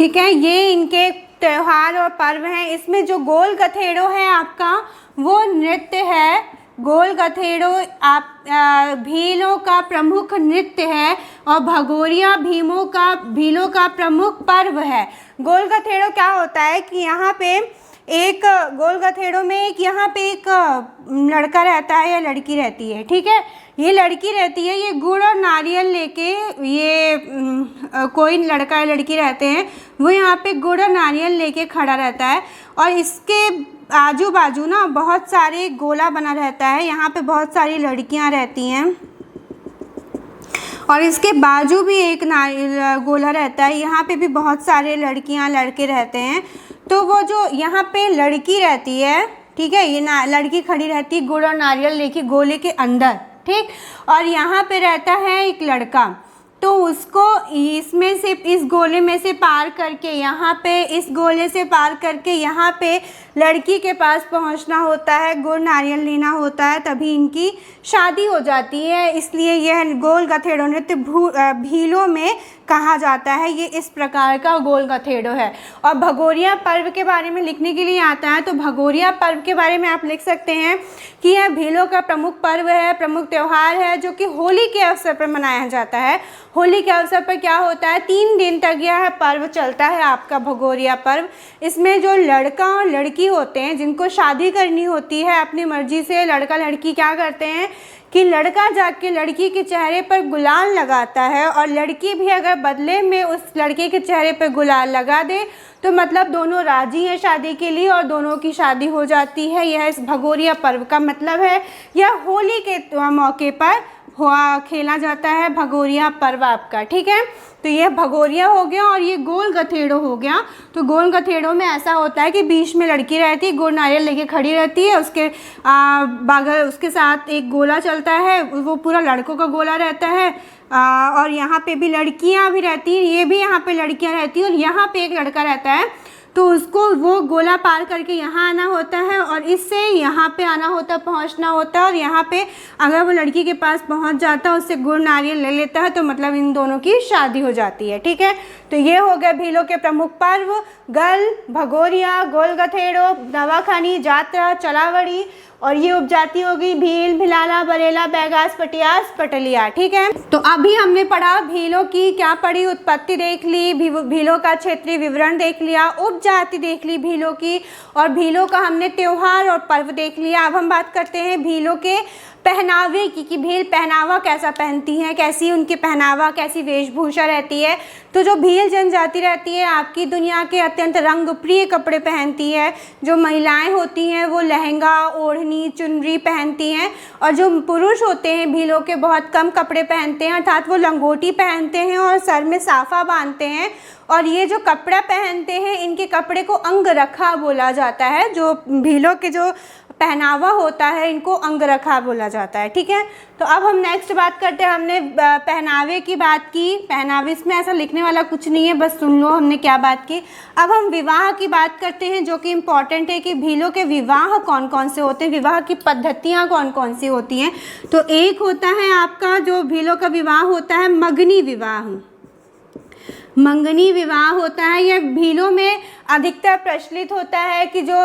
ठीक है, ये इनके त्यौहार और पर्व हैं। इसमें जो गोल गथेड़ो है आपका, वो नृत्य है। गोल गथेड़ो आप भीलों का प्रमुख नृत्य है और भगोरिया भीलों का प्रमुख पर्व है। गोल गथेड़ो क्या होता है कि यहाँ पे एक गोल गथेड़ो में एक यहाँ पे एक लड़का रहता है या लड़की रहती है। ठीक है, ये लड़की रहती है, ये गुड़ और नारियल लेके, ये कोई लड़का या लड़की रहते हैं, वो यहाँ पे गुड़ और नारियल लेके खड़ा रहता है और इसके आजू बाजू ना बहुत सारे गोला बना रहता है। यहाँ पे बहुत सारी लड़कियाँ रहती हैं और इसके बाजू भी एक गोला रहता है, यहाँ पे भी बहुत सारे लड़कियाँ लड़के रहते हैं। तो वो जो यहाँ पे लड़की रहती है, ठीक है, ये लड़की खड़ी रहती है गुड़ और नारियल लेके गोले के अंदर, ठीक, और यहाँ पे रहता है एक लड़का। तो उसको इसमें से, इस गोले में से पार करके यहाँ पे, इस गोले से पार करके यहाँ पे लड़की के पास पहुँचना होता है, गुड़ नारियल लेना होता है, तभी इनकी शादी हो जाती है। इसलिए यह गोल गथेड़ो नृत्य भीलों में कहा जाता है। ये इस प्रकार का गोल गथेड़ो है। और भगोरिया पर्व के बारे में लिखने के लिए आता है, तो भगोरिया पर्व के बारे में आप लिख सकते हैं कि यह भीलों का प्रमुख पर्व है, प्रमुख त्यौहार है, जो कि होली के अवसर पर मनाया जाता है। होली के अवसर पर क्या होता है, 3 दिन तक यह पर्व चलता है आपका भगोरिया पर्व। इसमें जो लड़का और लड़की होते हैं, जिनको शादी करनी होती है अपनी मर्जी से, लड़का लड़की क्या करते हैं कि लड़का जाके लड़की के चेहरे पर गुलाल लगाता है और लड़की भी अगर बदले में उस लड़के के चेहरे पर गुलाल लगा दे तो मतलब दोनों राजी हैं शादी के लिए और दोनों की शादी हो जाती है। यह इस भगोरिया पर्व का मतलब है। यह होली के मौके पर खेला जाता है भगोरिया पर्व आपका। ठीक है, तो ये भगोरिया हो गया और ये गोल गथेड़ो हो गया। तो गोल गथेड़ो में ऐसा होता है कि बीच में लड़की रहती है, गुड़ नारियल लेके खड़ी रहती है, उसके बगल उसके साथ एक गोला चलता है, वो पूरा लड़कों का गोला रहता है। और यहाँ पे भी लड़कियाँ भी रहती हैं, ये भी यहाँ पे लड़कियाँ रहती हैं और यहाँ पे एक लड़का रहता है। तो उसको वो गोला पार करके यहाँ आना होता है और इससे यहाँ पे आना होता है, पहुँचना होता है। और यहाँ पे अगर वो लड़की के पास पहुँच जाता है, उससे गुड़ नारियल ले लेता है, तो मतलब इन दोनों की शादी हो जाती है। ठीक है, तो ये हो गया भीलों के प्रमुख पर्व, गल, भगोरिया, गोल गथेड़ो, नवाखानी, जात्रा, चलावड़ी, और ये उपजाति होगी भील, भिलाला, बरेला, बैगास, पटियास, पटलिया। ठीक है, तो अभी हमने पढ़ा भीलों की, क्या पढ़ी, उत्पत्ति देख ली, भीलों का क्षेत्रीय विवरण देख लिया, उपजाति देख ली भीलों की, और भीलों का हमने त्योहार और पर्व देख लिया। अब हम बात करते हैं भीलों के पहनावे की, कि भील पहनावा कैसा पहनती हैं, कैसी उनकी पहनावा, कैसी वेशभूषा रहती है। तो जो भील जनजाति रहती है आपकी दुनिया के अत्यंत रंग प्रिय कपड़े पहनती है। जो महिलाएं होती हैं वो लहंगा, ओढ़नी, चुनरी पहनती हैं, और जो पुरुष होते हैं भीलों के बहुत कम कपड़े पहनते हैं, अर्थात वो लंगोटी पहनते हैं और सर में साफा बांधते हैं। और ये जो कपड़ा पहनते हैं, इनके कपड़े को अंगरखा बोला जाता है। जो भीलों के जो पहनावा होता है, इनको अंगरखा बोला जाता है। ठीक है, तो अब हम नेक्स्ट बात करते हैं। हमने पहनावे की बात की, पहनावे इसमें ऐसा लिखने वाला कुछ नहीं है, बस सुन लो हमने क्या बात की। अब हम विवाह की बात करते हैं, जो कि इम्पॉर्टेंट है कि भीलों के विवाह कौन कौन से होते हैं, विवाह की पद्धतियाँ कौन कौन सी होती हैं। तो एक होता है आपका जो भीलों का विवाह होता है मंगनी विवाह। मंगनी विवाह होता है, यह भीलों में अधिकतर प्रचलित होता है कि जो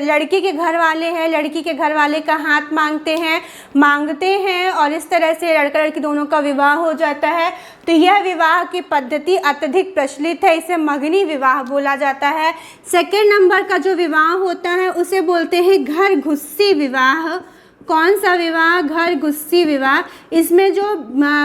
लड़की के घर वाले हैं, लड़की के घर वाले का हाथ मांगते हैं और इस तरह से लड़का लड़की दोनों का विवाह हो जाता है। तो यह विवाह की पद्धति अत्यधिक प्रचलित है, इसे मंगनी विवाह बोला जाता है। सेकेंड नंबर का जो विवाह होता है उसे बोलते हैं घर घुस्सी विवाह। कौन सा विवाह? घर घुस्सी विवाह। इसमें जो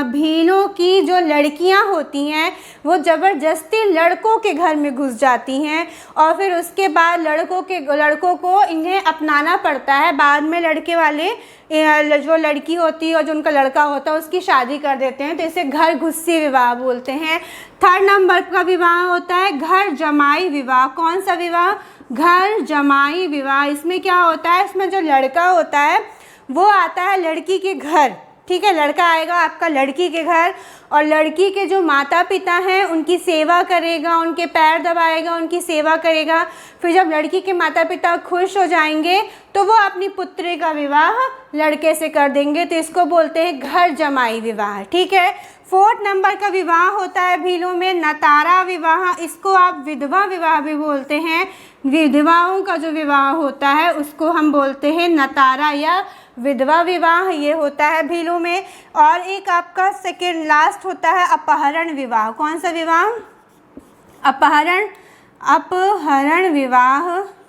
भीलों की जो लड़कियां होती हैं वो ज़बरदस्ती लड़कों के घर में घुस जाती हैं और फिर उसके बाद लड़कों को इन्हें अपनाना पड़ता है। बाद में लड़के वाले जो लड़की होती है और जो उनका लड़का होता है उसकी शादी कर देते हैं, तो इसे घर घुस्सी विवाह बोलते हैं। थर्ड नंबर का विवाह होता है घर जमाई विवाह। कौन सा विवाह? घर जमाई विवाह। इसमें क्या होता है, इसमें जो लड़का होता है वो आता है लड़की के घर, ठीक है। लड़का आएगा आपका लड़की के घर और लड़की के जो माता पिता हैं उनकी सेवा करेगा, उनके पैर दबाएगा, उनकी सेवा करेगा। फिर जब लड़की के माता पिता खुश हो जाएंगे तो वो अपनी पुत्री का विवाह लड़के से कर देंगे, तो इसको बोलते हैं घर जमाई विवाह, ठीक है। 4 नंबर का विवाह होता है भीलों में नतारा विवाह, इसको आप विधवा विवाह भी बोलते हैं। विधवाओं का जो विवाह होता है उसको हम बोलते हैं नतारा या विधवा विवाह, ये होता है भीलों में। और एक आपका सेकेंड लास्ट होता है अपहरण विवाह। कौन सा विवाह? अपहरण विवाह।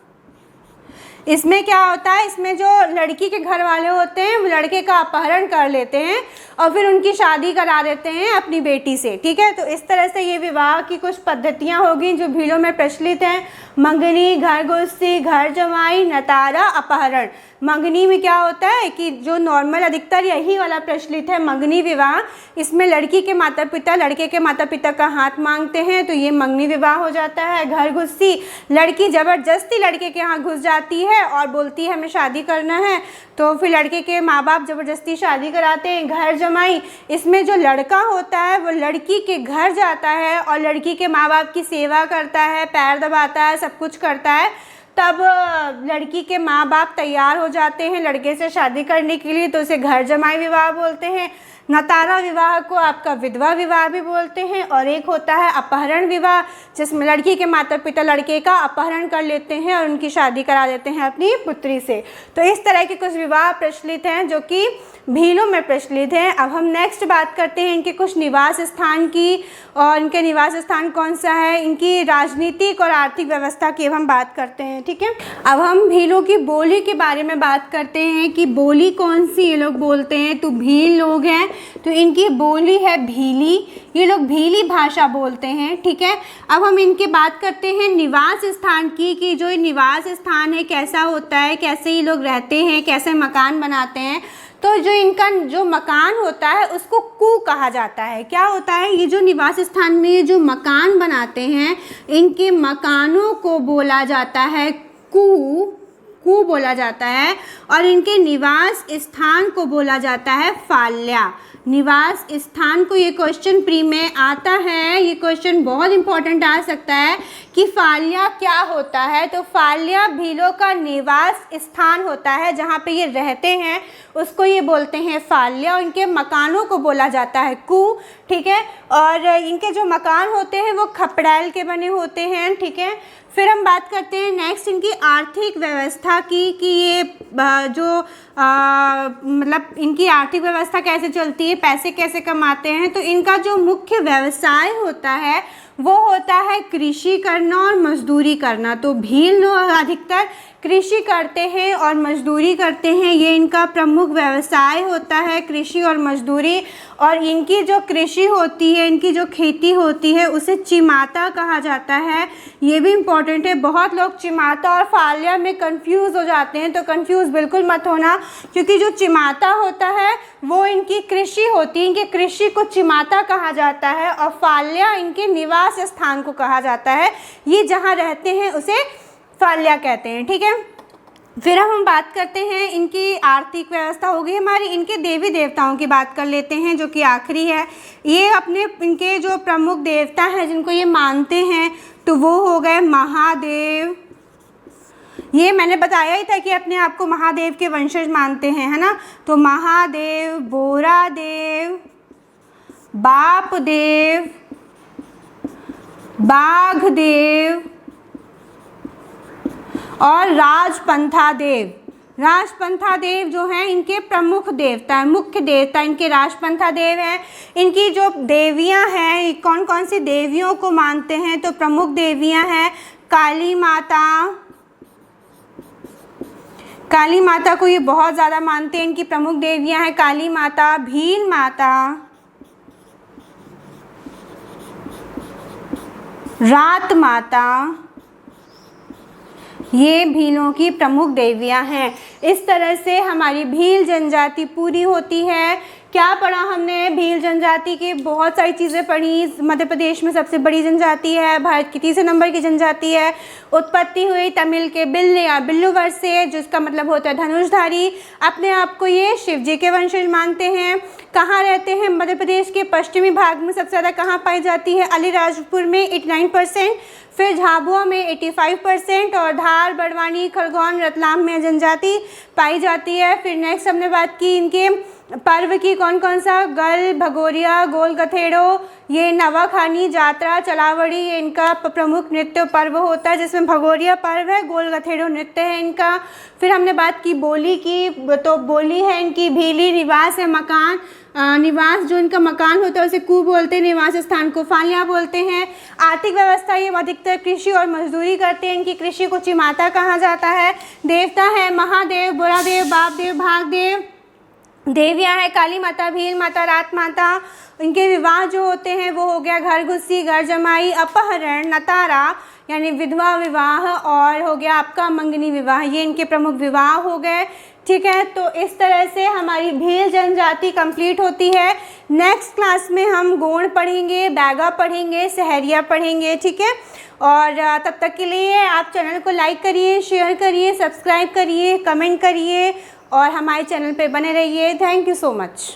इसमें क्या होता है, इसमें जो लड़की के घर वाले होते हैं वो लड़के का अपहरण कर लेते हैं और फिर उनकी शादी करा देते हैं अपनी बेटी से, ठीक है। तो इस तरह से ये विवाह की कुछ पद्धतियाँ होगी जो भीलों में प्रचलित हैं। मंगनी, घर गृहस्थी, घर जमाई, नतारा, अपहरण। मंगनी में क्या होता है कि जो नॉर्मल अधिकतर यही वाला प्रचलित है, मंगनी विवाह। इसमें लड़की के माता पिता लड़के के माता पिता का हाथ मांगते हैं, तो ये मंगनी विवाह हो जाता है। घर गृहस्थी, लड़की ज़बरदस्ती लड़के के यहाँ घुस जाती है और बोलती है हमें शादी करना है, तो फिर लड़के के माँ बाप ज़बरदस्ती शादी कराते हैं। घर जमाई, इसमें जो लड़का होता है वो लड़की के घर जाता है और लड़की के माँ बाप की सेवा करता है, पैर दबाता है, सब कुछ करता है। तब लड़की के माँ बाप तैयार हो जाते हैं लड़के से शादी करने के लिए, तो उसे घर जमाई विवाह बोलते हैं। नतारा विवाह को आपका विधवा विवाह भी बोलते हैं। और एक होता है अपहरण विवाह, जिसमें लड़की के माता पिता लड़के का अपहरण कर लेते हैं और उनकी शादी करा देते हैं अपनी पुत्री से। तो इस तरह के कुछ विवाह प्रचलित हैं जो कि भीलों में प्रचलित हैं। अब हम नेक्स्ट बात करते हैं इनके कुछ निवास स्थान की, और इनके निवास स्थान कौन सा है, इनकी राजनीतिक और आर्थिक व्यवस्था की अब हम बात करते हैं, ठीक है। अब हम भीलों की बोली के बारे में बात करते हैं कि बोली कौन सी ये लोग बोलते हैं। तो भील लोग हैं तो इनकी बोली है भीली, ये लोग भीली भाषा बोलते हैं, ठीक है। अब हम इनके बात करते हैं निवास स्थान की, कि जो निवास स्थान है कैसा होता है, कैसे ये लोग रहते हैं, कैसे मकान बनाते हैं। तो जो इनका जो मकान होता है उसको कू कहा जाता है। क्या होता है, ये जो निवास स्थान में ये जो मकान बनाते हैं इनके मकानों को बोला जाता है कू बोला जाता है। और इनके निवास स्थान को बोला जाता है फाल्या। निवास स्थान को, ये क्वेश्चन प्री में आता है, ये क्वेश्चन बहुत इंपॉर्टेंट आ सकता है कि फाल्या क्या होता है। तो फाल्या भीलों का निवास स्थान होता है, जहाँ पे ये रहते हैं उसको ये बोलते हैं फाल्या, और इनके मकानों को बोला जाता है कू, ठीक है। और इनके जो मकान होते हैं वो खपड़ैल के बने होते हैं, ठीक है। फिर हम बात करते हैं नेक्स्ट इनकी आर्थिक व्यवस्था की, कि ये जो मतलब इनकी आर्थिक व्यवस्था कैसे चलती है, पैसे कैसे कमाते हैं। तो इनका जो मुख्य व्यवसाय होता है वो होता है कृषि करना और मजदूरी करना। तो भील लोग अधिकतर कृषि करते हैं और मजदूरी करते हैं, ये इनका प्रमुख व्यवसाय होता है, कृषि और मजदूरी। और इनकी जो कृषि होती है, इनकी जो खेती होती है उसे चिमाता कहा जाता है, ये भी इम्पॉर्टेंट है। बहुत लोग चिमाता और फाल्या में कंफ्यूज हो जाते हैं, तो कंफ्यूज बिल्कुल मत होना, क्योंकि जो चिमाता होता है वो इनकी कृषि होती है, इनके कृषि को चिमाता कहा जाता है, और फाल्या इनके निवास स्थान को कहा जाता है, ये जहाँ रहते हैं उसे फाल्या कहते हैं, ठीक है। फिर हम बात करते हैं इनकी आर्थिक व्यवस्था हो गई हमारी, इनके देवी देवताओं की बात कर लेते हैं जो कि आखिरी है। ये अपने इनके जो प्रमुख देवता हैं जिनको ये मानते हैं तो वो हो गए महादेव। ये मैंने बताया ही था कि अपने आप को महादेव के वंशज मानते हैं, है ना। तो महादेव, बोरादेव, बापदेव, बाघदेव और राजपंथादेव। राजपंथादेव जो हैं इनके प्रमुख देवता हैं, मुख्य देवता इनके राजपंथादेव हैं। इनकी जो देवियां हैं, कौन कौन सी देवियों को मानते हैं, तो प्रमुख देवियां हैं काली माता, काली माता को ये बहुत ज़्यादा मानते हैं। इनकी प्रमुख देवियां हैं काली माता, भील माता, रात माता, ये भीलों की प्रमुख देवियां हैं। इस तरह से हमारी भील जनजाति पूरी होती है, क्या पढ़ा हमने? भील जनजाति की बहुत सारी चीज़ें पढ़ी। मध्य प्रदेश में सबसे बड़ी जनजाति है, भारत की तीसरे नंबर की जनजाति है। उत्पत्ति हुई तमिल के बिल्ल या बिल्लुवर से, जिसका मतलब होता है धनुषधारी। अपने आप को ये शिव जी के वंशज मानते हैं। कहाँ रहते हैं? मध्य प्रदेश के पश्चिमी भाग में सबसे ज़्यादा कहाँ पाई जाती है? अलीराजपुर में 89%, फिर झाबुआ में 85% और धार, बड़वानी, खरगोन, रतलाम में जनजाति पाई जाती है। फिर नेक्स्ट हमने बात की इनके पर्व की, कौन कौन सा? गल, भगोरिया, गोल गथेड़ो, ये नवाखानी, जात्रा, चलावड़ी, ये इनका प्रमुख नृत्य पर्व होता है, जिसमें भगोरिया पर्व है, गोल गथेड़ो नृत्य है इनका। फिर हमने बात की बोली की, तो बोली है इनकी भीली। निवास है मकान, निवास जो इनका मकान होता है उसे कू बोलते हैं, निवास स्थान को फालिया बोलते हैं। आर्थिक व्यवस्था ये अधिकतर कृषि और मजदूरी करते हैं। इनकी कृषि को चिमाता कहा जाता है। देवता है महादेव, बुरादेव, बापदेव, भागदेव। देवियाँ है काली माता, भील माता, रात माता। इनके विवाह जो होते हैं वो हो गया घर घुस्सी, घर जमाई, अपहरण, नतारा यानी विधवा विवाह, और हो गया आपका मंगनी विवाह। ये इनके प्रमुख विवाह हो गए। ठीक है, तो इस तरह से हमारी भील जनजाति कंप्लीट होती है। नेक्स्ट क्लास में हम गोंड पढ़ेंगे, बैगा पढ़ेंगे, सहरिया पढ़ेंगे। ठीक है, और तब तक के लिए आप चैनल को लाइक करिए, शेयर करिए, सब्सक्राइब करिए, कमेंट करिए और हमारे चैनल पे बने रहिए। Thank you so much.